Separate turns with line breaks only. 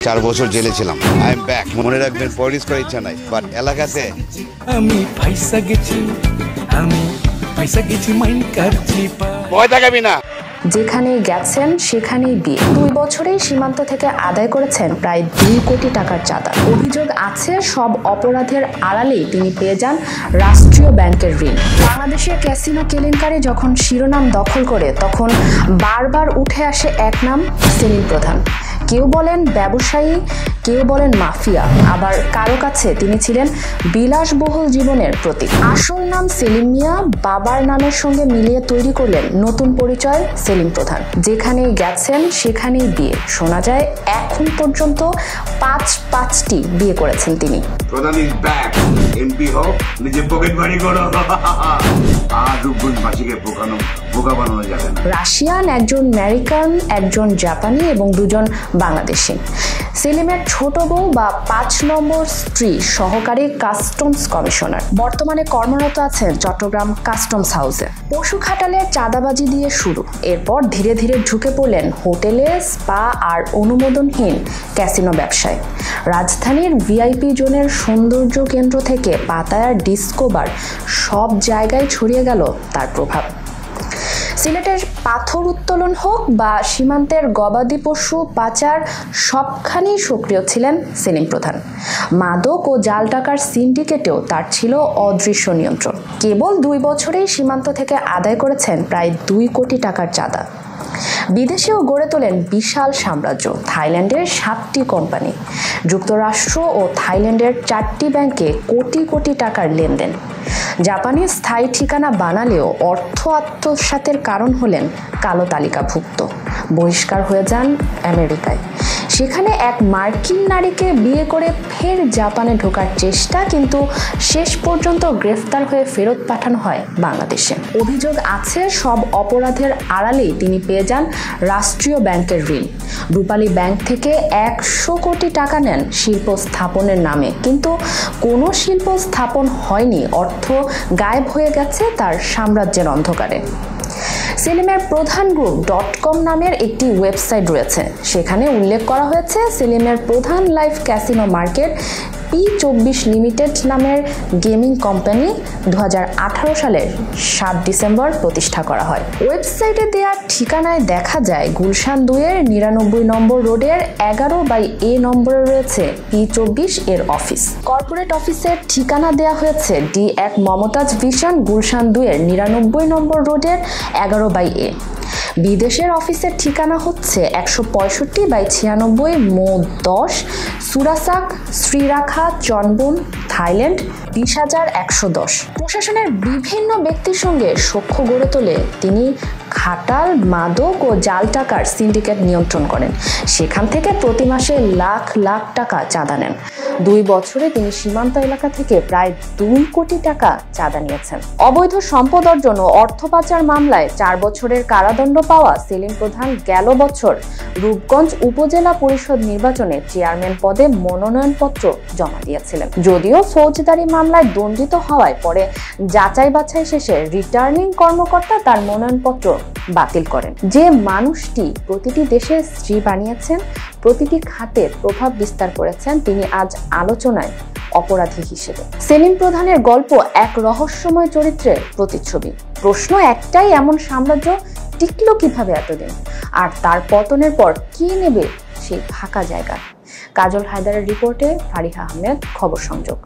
4 বছর জেলে ছিলাম। I am back. মনে রাখবেন পলিটিক্স করার ইচ্ছা নাই, বাট এলাকাতে
আমি পয়সা গেছি, মাইন্ড করছি।
ভয় দেখাবি না।
যেখানে গেছেন সেখানেই বিয়ে। 2 বছরেই সীমান্ত থেকে আদায় করেছেন প্রায় 2 কোটি টাকার চাঁদা। অভিযোগ আছে সব অপরাধের আড়ালেই তিনি পেয়ে যান রাষ্ট্রীয় ব্যাংকের ঋণ। বাংলাদেশের ক্যাসিনো কেলেঙ্কারি যখন শিরোনাম দখল করে তখন বারবার উঠে আসে এক নাম, সেলিম প্রধান। কেউ বলেন ব্যবসায়ী, কেউ বলেন মাফিয়া, আবার কারো কাছে তিনি ছিলেন বিলাসবহুল জীবনের প্রতীক। আসল নাম সেলিম মিয়া, বাবার নামের সঙ্গে মিলিয়ে তৈরি করলেন নতুন পরিচয় সেলিম প্রধান। যেখানেই গেছেন সেখানেই বিয়ে। শোনা যায় এখন পর্যন্ত 5টি বিয়ে করেছেন তিনি।
প্রধান ইজ ব্যাক। এমপি হোক, নিজে পকেট বাড়ি করো। আর রূপগঞ্জবাসীকে বোকা বানানো যাবে না।
রাশিয়ান, একজন আমেরিকান, একজন জাপানি এবং 2জন বাংলাদেশি। সেলিমের ছোট বউ বা 5 নম্বর স্ত্রী সহকারী কাস্টমস কমিশনার। বর্তমানে কর্মরত আছেন চট্টগ্রাম কাস্টমস হাউসে। পশু খাটালের চাঁদাবাজি দিয়ে শুরু, এরপর ধীরে ধীরে ঝুঁকে পড়লেন হোটেলে, স্পা আর অনুমোদনহীন ক্যাসিনো ব্যবসায়। রাজধানীর ভিআইপি জোনের সৌন্দর্য কেন্দ্র থেকে পাতায়ার ডিস্কো বার, সব জায়গায় ছড়িয়ে গেল তার প্রভাব। সিলেটের পাথর উত্তোলন হোক বা সীমান্তের গবাদি পশু পাচার, সবখানেই সক্রিয় ছিলেন সেলিম প্রধান। মাদক ও জাল টাকার সিন্ডিকেটেও তার ছিল অদৃশ্য নিয়ন্ত্রণ। কেবল 2 বছরেই সীমান্ত থেকে আদায় করেছেন প্রায় 2 কোটি টাকার চাঁদা। বিদেশেও গড়ে তোলেন বিশাল সাম্রাজ্য। থাইল্যান্ডের 7টি কোম্পানি, যুক্তরাষ্ট্র ও থাইল্যান্ডের 4টি ব্যাংকে কোটি কোটি টাকার লেনদেন। জাপানি স্থায়ী ঠিকানা বানালেও অর্থ আত্মসাতের কারণ হলেন কালো তালিকাভুক্ত। বহিষ্কার হয়ে যান আমেরিকায়। সেখানে এক মার্কিন নারীকে বিয়ে করে ফের জাপানে ঢোকার চেষ্টা, কিন্তু শেষ পর্যন্ত গ্রেফতার হয়ে ফেরত পাঠানো হয় বাংলাদেশে। অভিযোগ আছে সব অপরাধের আড়ালেই তিনি পেয়ে যান রাষ্ট্রীয় ব্যাংকের ঋণ। রূপালী ব্যাংক থেকে 100 কোটি টাকা নেন শিল্প স্থাপনের নামে, কিন্তু কোনো শিল্প স্থাপন হয়নি। অর্থ গায়েব হয়ে গেছে তার সাম্রাজ্যের অন্ধকারে। সেলিমের প্রধান গ্রুপ .com নামের একটি ওয়েবসাইট রয়েছে। সেখানে উল্লেখ করা হয়েছে সেলিমের প্রধান live casino market P24 limited নামের গেমিং কোম্পানি 2018 সালের 7 ডিসেম্বর প্রতিষ্ঠা করা হয়। ওয়েবসাইটে দেওয়া ঠিকানায় দেখা যায় গুলশান 2-এর 99 নম্বর রোডের 11/A নম্বরে রয়েছে P24 এর অফিস। কর্পোরেট অফিসের ঠিকানা দেওয়া হয়েছে D1 মমতাজ ভিশন, গুলশান 2-এর 99 নম্বর রোডের 11/A। বিদেশের অফিসের ঠিকানা হচ্ছে 165/96 মো 10, সুরাসাক, শ্রীরাখা, চনবুন, থাইল্যান্ড 20,110। প্রশাসনের বিভিন্ন ব্যক্তির সঙ্গে সখ্য গড়ে তোলে তিনি খাটাল, মাদক ও জাল টাকার সিন্ডিকেট নিয়ন্ত্রণ করেন। সেখান থেকে প্রতি মাসে লাখ লাখ টাকা চাঁদা নেন। 2 বছরে তিনি সীমান্ত এলাকা থেকে প্রায় 2 কোটি টাকা চাঁদা নিয়েছেন। অবৈধ সম্পদ অর্জন ও অর্থ পাচার মামলায় 4 বছরের কারাদণ্ড পাওয়া সেলিম প্রধান গেল বছর রূপগঞ্জ উপজেলা পরিষদ নির্বাচনে চেয়ারম্যান পদে মনোনয়নপত্র জমা দিয়েছিলেন। যদিও ফৌজদারি মামলায় দণ্ডিত হওয়ায় পরে যাচাই বাছাই শেষে রিটার্নিং কর্মকর্তা তার মনোনয়নপত্র বাতিল করেন। যে মানুষটি প্রতিটি দেশের স্ত্রী বানিয়েছেন, প্রতিটি খাতে প্রভাব বিস্তার করেছেন, তিনি আজ আলোচনায় অপরাধী হিসেবে। সেলিম প্রধানের গল্প এক রহস্যময় চরিত্রের প্রতিচ্ছবি। প্রশ্ন একটাই, এমন সাম্রাজ্য টিকলো কিভাবে এতদিন? আর তার পতনের পর কে নেবে সেই ফাঁকা জায়গা? কাজল হায়দারের রিপোর্টে ফারিহা আহমেদ, খবর সংযোগ।